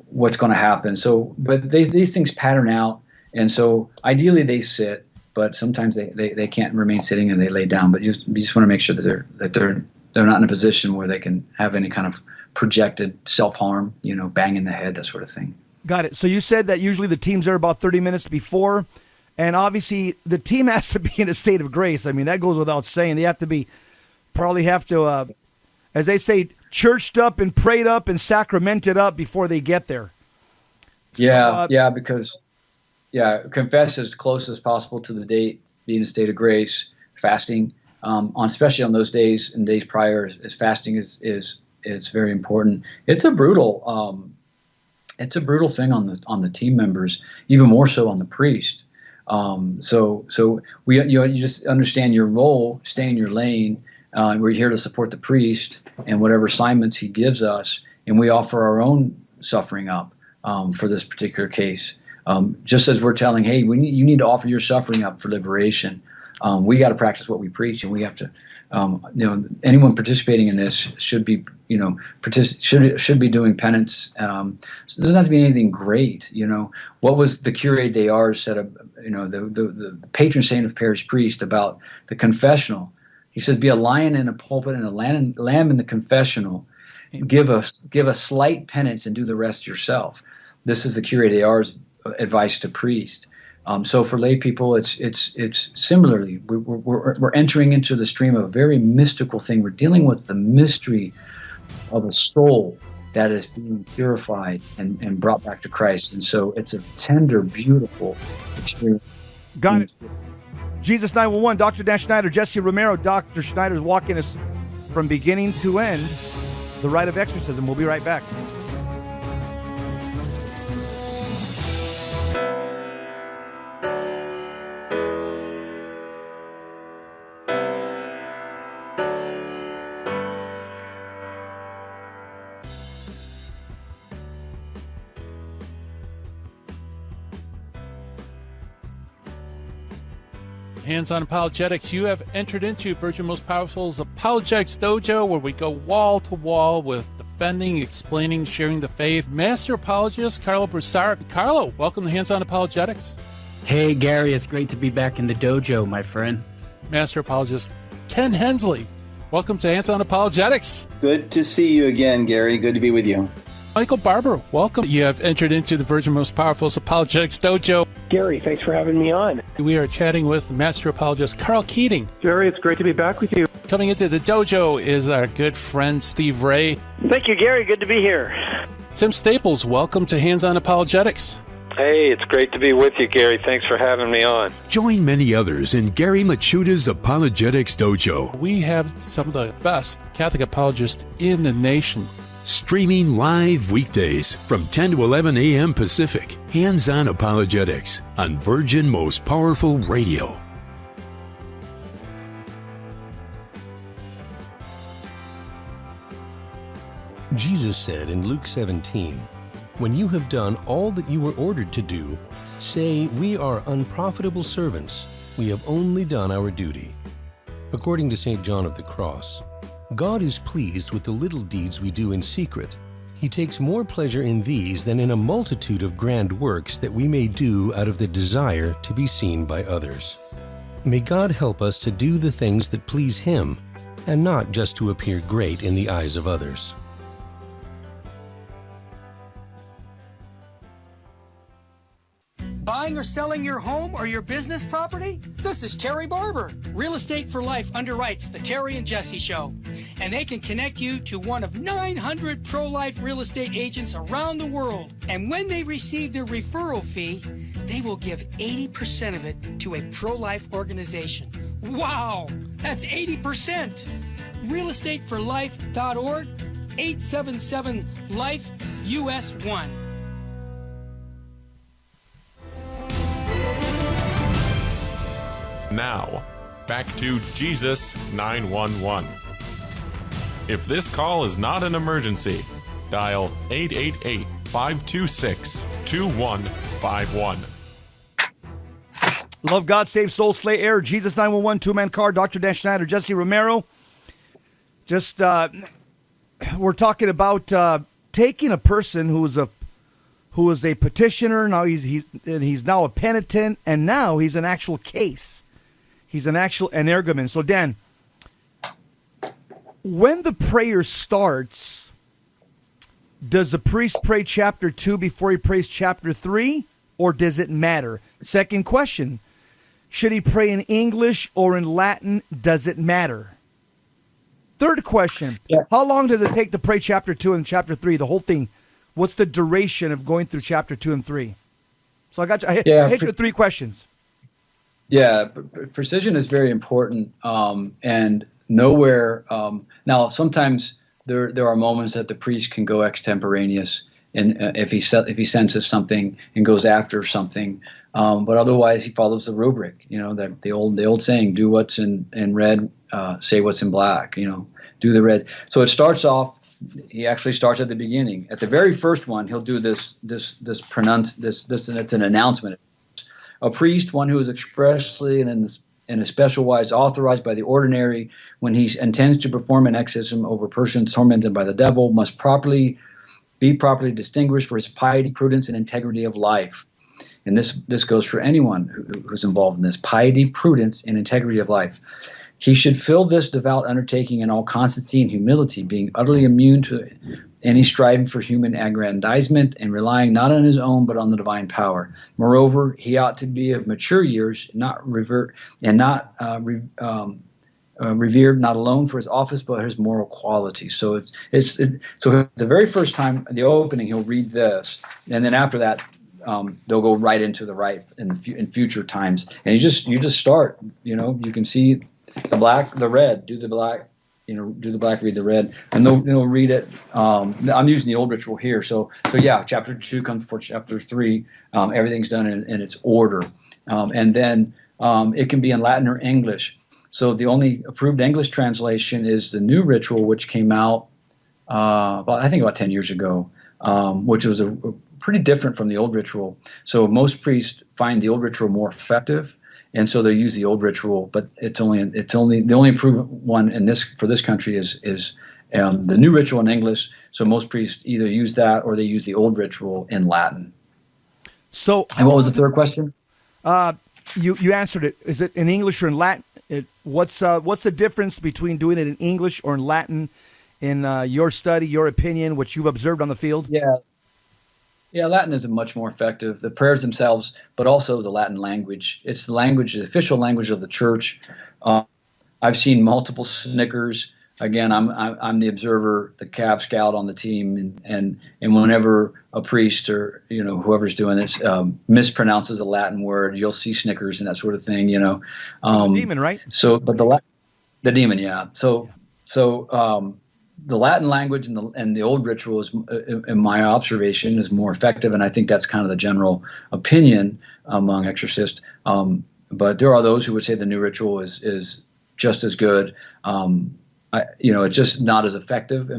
what's going to happen. So, but these things pattern out, and so ideally they sit, but sometimes they can't remain sitting and they lay down. But you just want to make sure that they're not in a position where they can have any kind of projected self-harm, banging the head, that sort of thing. Got it. So you said that usually the team's there about 30 minutes before, and obviously the team has to be in a state of grace. I mean, that goes without saying. They have to as they say, churched up and prayed up and sacramented up before they get there. Because confess as close as possible to the date, be in a state of grace, fasting, especially on those days and days prior, as fasting is very important. It's a brutal thing on the team members, even more so on the priest. So you just understand your role, stay in your lane. We're here to support the priest and whatever assignments he gives us, and we offer our own suffering up for this particular case. Just as we're telling, hey, you need to offer your suffering up for liberation. We got to practice what we preach, and we have to. Anyone participating in this should be, should be doing penance. So it doesn't have to be anything great. What was the Curé de Ars said? The patron saint of parish priest about the confessional. He says, "Be a lion in a pulpit and a lamb in the confessional. Give a slight penance and do the rest yourself." This is the Curé de Ars advice to priest. So for lay people, it's similarly, we're entering into the stream of a very mystical thing. We're dealing with the mystery of a soul that is being purified and brought back to Christ. And so it's a tender, beautiful experience. Got it. Jesus 911, Dr. Dan Schneider, Jesse Romero. Dr. Schneider's walking us from beginning to end, the rite of exorcism. We'll be right back. Hands-on Apologetics, you have entered into Virgin Most Powerful's Apologetics Dojo, where we go wall to wall with defending, explaining, sharing the faith. Master Apologist Carlo Broussard. Carlo, welcome to Hands-on Apologetics. Hey, Gary, it's great to be back in the dojo, my friend. Master Apologist Ken Hensley, welcome to Hands-on Apologetics. Good to see you again, Gary. Good to be with you. Michael Barber, welcome. You have entered into the Virgin Most Powerful's Apologetics Dojo. Gary, thanks for having me on. We are chatting with Master Apologist Carl Keating. Jerry, it's great to be back with you. Coming into the dojo is our good friend Steve Ray. Thank you, Gary. Good to be here. Tim Staples, welcome to Hands-on Apologetics. Hey, it's great to be with you, Gary. Thanks for having me on. Join many others in Gary Machuda's Apologetics Dojo. We have some of the best Catholic apologists in the nation. Streaming live weekdays from 10 to 11 a.m. Pacific. Hands-on Apologetics on Virgin Most Powerful Radio. Jesus said in Luke 17, "When you have done all that you were ordered to do, say, 'We are unprofitable servants. We have only done our duty.'" According to St. John of the Cross, God is pleased with the little deeds we do in secret. He takes more pleasure in these than in a multitude of grand works that we may do out of the desire to be seen by others. May God help us to do the things that please Him, and not just to appear great in the eyes of others. Buying or selling your home or your business property? This is Terry Barber. Real Estate for Life underwrites the Terry and Jesse Show. And they can connect you to one of 900 pro-life real estate agents around the world. And when they receive their referral fee, they will give 80% of it to a pro-life organization. Wow, that's 80%. realestateforlife.org, 877-LIFE-US1. Now, back to Jesus 911. If this call is not an emergency, dial 888-526-2151. Love God, Save Soul, Slay Error, Jesus 911, two-man car, Dr. Dan Schneider, Jesse Romero. Just, we're talking about taking a person who is a petitioner, now he's now a penitent, and now he's an actual case. He's an actual Energumen. So, Dan, when the prayer starts, does the priest pray chapter 2 before he prays chapter 3, or does it matter? Second question, should he pray in English or in Latin? Does it matter? Third question, How long does it take to pray chapter 2 and chapter 3, the whole thing? What's the duration of going through chapter 2 and 3? So I hit you with 3 questions. Yeah, precision is very important, and nowhere. Now, sometimes there are moments that the priest can go extemporaneous, and if he senses something and goes after something, but otherwise he follows the rubric. You know, that the old saying: "Do what's in red, say what's in black." You know, do the red. So it starts off. He actually starts at the beginning. At the very first one, he'll do this. It's an announcement. A priest, one who is expressly and in a special wise authorized by the ordinary when he intends to perform an exorcism over persons tormented by the devil, must be properly distinguished for his piety, prudence, and integrity of life. And this goes for anyone who's involved in this: piety, prudence, and integrity of life. He should fill this devout undertaking in all constancy and humility, being utterly immune to any striving for human aggrandizement and relying not on his own but on the divine power. Moreover, he ought to be of mature years, revered not alone for his office but his moral qualities. So so the very first time, the opening, he'll read this, and then after that, they'll go right into the right in future times, and you just start. You know, you can see the black, the red, do the black, do the black, read the red, and they'll read it. I'm using the old ritual here. So yeah, chapter 2 comes before chapter 3. Everything's done in its order. And then it can be in Latin or English. So the only approved English translation is the new ritual, which came out about 10 years ago, which was a pretty different from the old ritual. So most priests find the old ritual more effective, and so they use the old ritual, but the only approved one for this country is the new ritual in English. So most priests either use that or they use the old ritual in Latin. So, and what was the third question? You answered it. Is it in English or in Latin? What's the difference between doing it in English or in Latin? In your study, your opinion, what you've observed on the field? Yeah, Latin is much more effective. The prayers themselves, but also the Latin language. It's the official language of the church. I've seen multiple snickers. Again, I'm the observer, the Cav Scout on the team, and whenever a priest or whoever's doing this mispronounces a Latin word, you'll see snickers and that sort of thing. The demon, right? So, but the demon, yeah. So the Latin language and the old ritual is, in my observation, is more effective, and I think that's kind of the general opinion among exorcists. But there are those who would say the new ritual is just as good. It's just not as effective.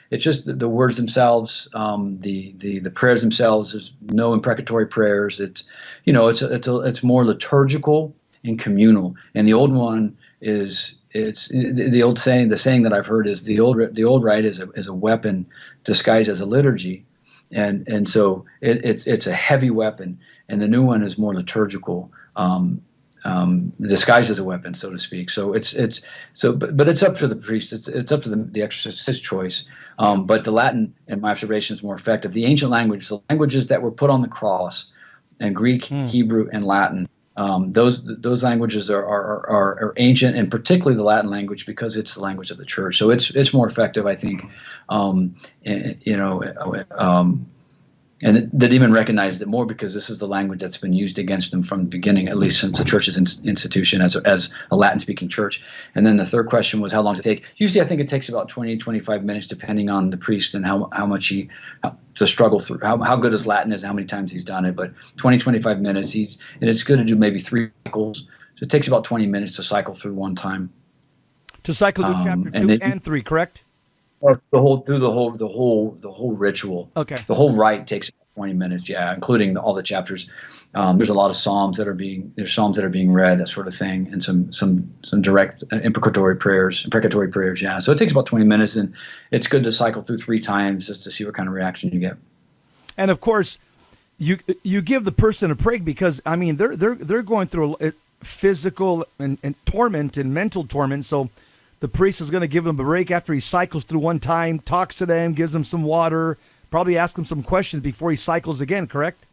It's just the words themselves, the prayers themselves. There's no imprecatory prayers. It's more liturgical and communal, and the old one is. It's the old saying. The saying that I've heard is the old rite is a weapon disguised as a liturgy, and so it's a heavy weapon, and the new one is more liturgical, disguised as a weapon, so to speak. So but it's up to the priest. It's up to the exorcist's choice. But the Latin, in my observation, is more effective. The ancient language, the languages that were put on the cross, and Greek, Hebrew, and Latin. Those languages are ancient, and particularly the Latin language, because it's the language of the church. So it's more effective, I think. And the demon recognized it more because this is the language that's been used against them from the beginning, at least since the church's institution as a Latin-speaking church. And then the third question was, how long does it take? Usually I think it takes about 20, 25 minutes, depending on the priest and how much to struggle through, how good his Latin is, and how many times he's done it. But 20, 25 minutes, and it's good to do maybe 3 cycles. So it takes about 20 minutes to cycle through one time. To cycle through chapter 2 and 3, correct? Or the whole ritual. Okay. The whole rite takes 20 minutes, yeah, including all the chapters. There's a lot of psalms that are being read, that sort of thing, and some direct imprecatory prayers, yeah. So it takes about 20 minutes, and it's good to cycle through 3 times just to see what kind of reaction you get. And of course, you give the person a break because I mean they're going through a physical and torment and mental torment, so the priest is going to give them a break after he cycles through one time, talks to them, gives them some water, probably asks them some questions before he cycles again, correct?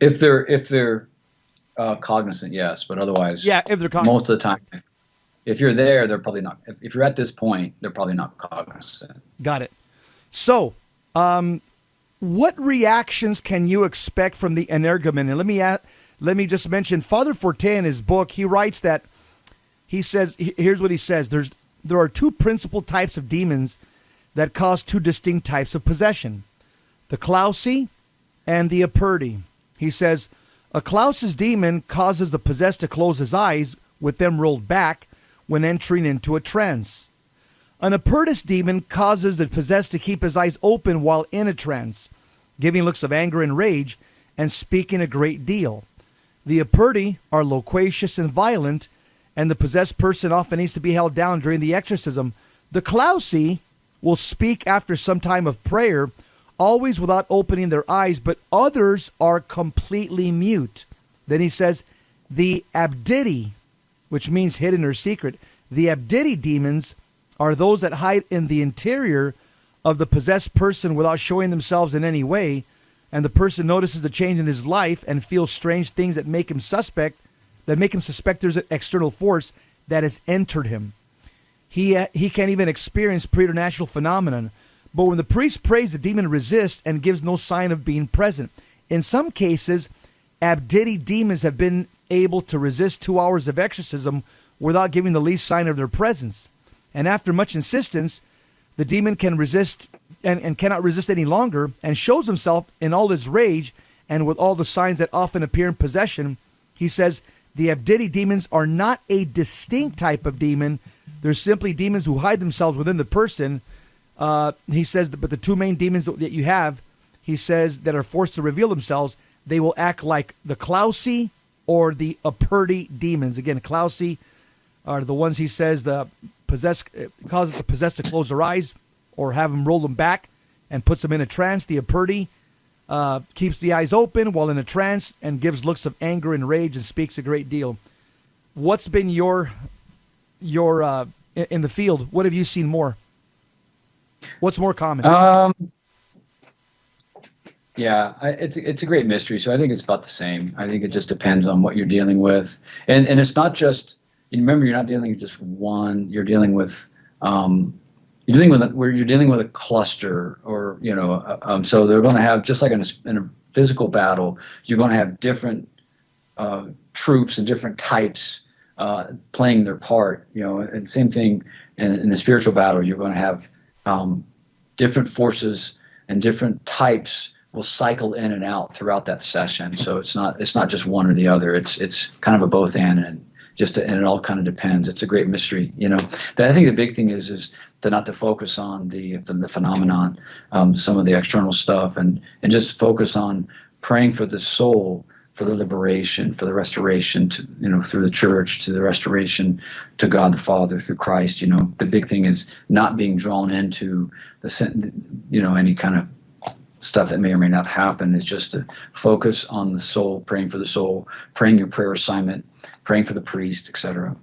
If they're cognizant, yes, but otherwise, yeah, if they're cognizant. Most of the time, if you're there, they're probably not. If you're at this point, they're probably not cognizant. Got it. So, what reactions can you expect from the Energumen? And let me just mention, Father Forte in his book, he writes that. He says, here's what he says. There are 2 principal types of demons that cause 2 distinct types of possession. The Klausi and the Aperti. He says, a Klausis demon causes the possessed to close his eyes with them rolled back when entering into a trance. An Apertus demon causes the possessed to keep his eyes open while in a trance, giving looks of anger and rage and speaking a great deal. The Aperti are loquacious and violent, and the possessed person often needs to be held down during the exorcism. The Klausi will speak after some time of prayer, always without opening their eyes, but others are completely mute. Then he says, the Abditi, which means hidden or secret, the Abditi demons are those that hide in the interior of the possessed person without showing themselves in any way, and the person notices the change in his life and feels strange things that make him suspect there's an external force that has entered him. He can't even experience preternatural phenomenon. But when the priest prays, the demon resists and gives no sign of being present. In some cases, Abditi demons have been able to resist 2 hours of exorcism without giving the least sign of their presence. And after much insistence, the demon can resist and cannot resist any longer and shows himself in all his rage and with all the signs that often appear in possession. He says, the Abditi demons are not a distinct type of demon. They're simply demons who hide themselves within the person. He says, but the 2 main demons that you have, he says, that are forced to reveal themselves, they will act like the Klausi or the Aperti demons. Again, Klausi are the ones he says causes the possessed to close their eyes or have them roll them back and puts them in a trance. The Aperti keeps the eyes open while in a trance and gives looks of anger and rage and speaks a great deal. What's been your in the field? What have you seen more? What's more common? It's a great mystery. So I think it's about the same. I think it just depends on what you're dealing with, and it's not just. You remember, you're not dealing with just one. You're dealing with you're dealing with a cluster, or so they're going to have, just like in a physical battle, you're going to have different troops and different types playing their part. And same thing in the spiritual battle, you're going to have different forces and different types will cycle in and out throughout that session. So it's not just one or the other. It's kind of a both and it all kind of depends. It's a great mystery. I think the big thing is to not to focus on the phenomenon, some of the external stuff, and just focus on praying for the soul, for the liberation, for the restoration to, through the church, to the restoration to God the Father through Christ. The big thing is not being drawn into any kind of stuff that may or may not happen. Is just to focus on the soul, praying for the soul, praying your prayer assignment, praying for the priest, etc.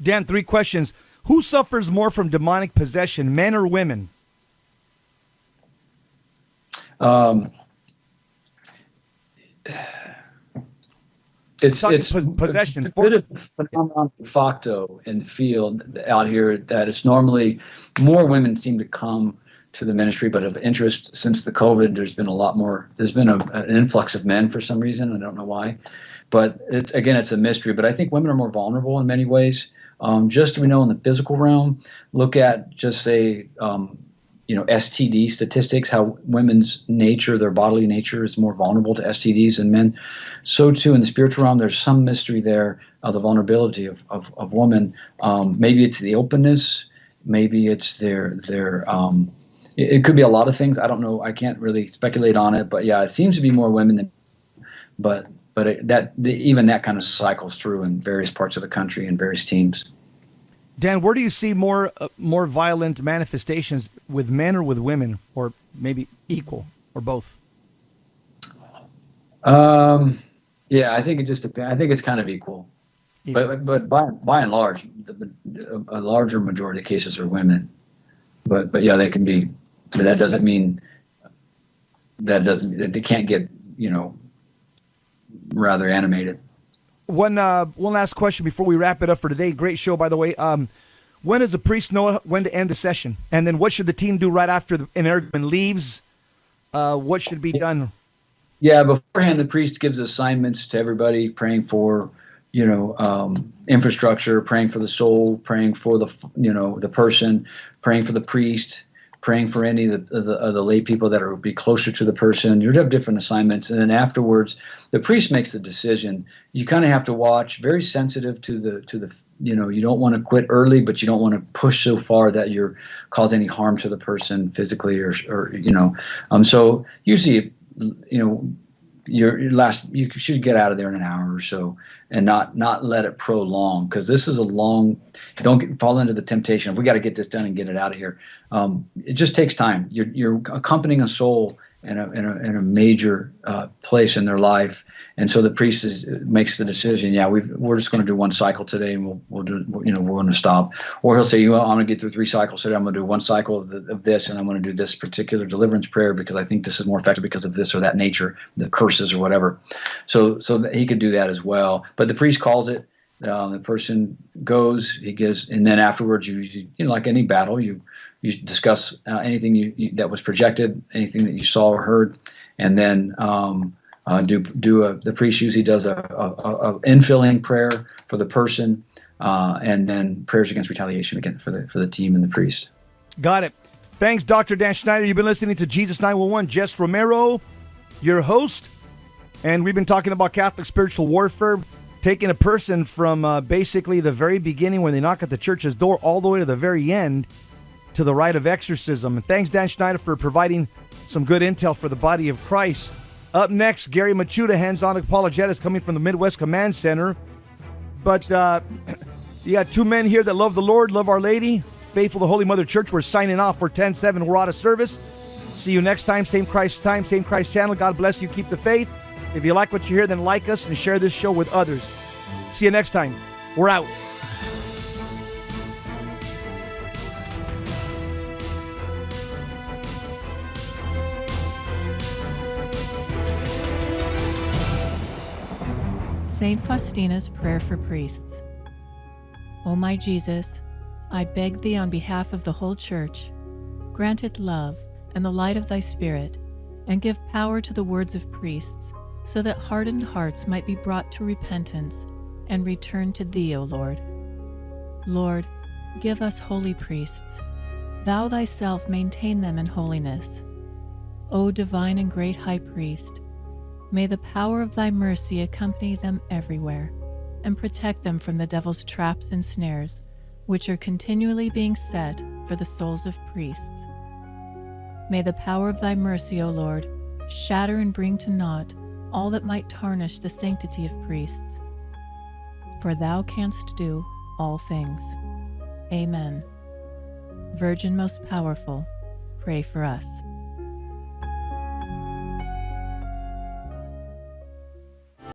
Dan, 3 questions. Who suffers more from demonic possession, men or women? It's possession. A bit of a phenomenon de facto in the field out here, that it's normally more women seem to come to the ministry, but of interest since the COVID, there's been a lot more. There's been an influx of men for some reason. I don't know why, but it's a mystery. But I think women are more vulnerable in many ways. Just we know in the physical realm, look at just say, STD statistics, how women's nature, their bodily nature is more vulnerable to STDs than men. So too in the spiritual realm, there's some mystery there of the vulnerability of women. Maybe it's the openness, maybe it's their it could be a lot of things. I don't know. I can't really speculate on it, but yeah, it seems to be more women than, but even that kind of cycles through in various parts of the country and various teams. Dan, where do you see more violent manifestations, with men or with women, or maybe equal, or both? Yeah, I think it just depends. I think it's kind of equal. But by and large, a larger majority of cases are women. But yeah, they can be. But that doesn't mean that they can't get rather animated. One last question before we wrap it up for today. Great show, by the way. When does the priest know when to end the session? And then what should the team do right after the Energumen leaves? What should be done? Yeah, beforehand, the priest gives assignments to everybody, praying for, infrastructure, praying for the soul, praying for the person, praying for the priest, praying for any of the lay people that would be closer to the person. You'd have different assignments. And then afterwards, the priest makes the decision. You kind of have to watch, very sensitive to the you don't want to quit early, but you don't want to push so far that you're cause any harm to the person physically or so usually, you should get out of there in an hour or so and not let it prolong, because this is a long, don't fall into the temptation of we got to get this done and get it out of here. It just takes time. You're accompanying a soul in a major place in their life. And so the priest makes the decision. Yeah, we're just going to do one cycle today, and we'll do. We're going to stop. Or he'll say, I'm going to get through 3 cycles today. I'm going to do one cycle of this, and I'm going to do this particular deliverance prayer because I think this is more effective because of this or that nature, the curses or whatever. So that he could do that as well. But the priest calls it. The person goes. He gives, and then afterwards, you like any battle, you discuss anything that was projected, anything that you saw or heard, and then. The priest usually does a infilling prayer for the person, and then prayers against retaliation again for the team and the priest. Got it. Thanks, Dr. Dan Schneider. You've been listening to Jesus 911. Jess Romero, your host, and we've been talking about Catholic spiritual warfare, taking a person from basically the very beginning when they knock at the church's door all the way to the very end to the rite of exorcism. And thanks, Dan Schneider, for providing some good intel for the body of Christ. Up next, Gary Machuda, hands-on apologetics coming from the Midwest Command Center. But you got 2 men here that love the Lord, love Our Lady, faithful to Holy Mother Church. We're signing off. We're 10-7. We're out of service. See you next time. Same Christ time, same Christ channel. God bless you. Keep the faith. If you like what you hear, then like us and share this show with others. See you next time. We're out. Saint Faustina's Prayer for Priests. O my Jesus, I beg thee on behalf of the whole Church, grant it love and the light of thy Spirit, and give power to the words of priests, so that hardened hearts might be brought to repentance and return to thee, O Lord. Lord, give us holy priests. Thou thyself maintain them in holiness. O divine and great High Priest, may the power of thy mercy accompany them everywhere, and protect them from the devil's traps and snares, which are continually being set for the souls of priests. May the power of thy mercy, O Lord, shatter and bring to naught all that might tarnish the sanctity of priests. For thou canst do all things. Amen. Virgin most powerful, pray for us.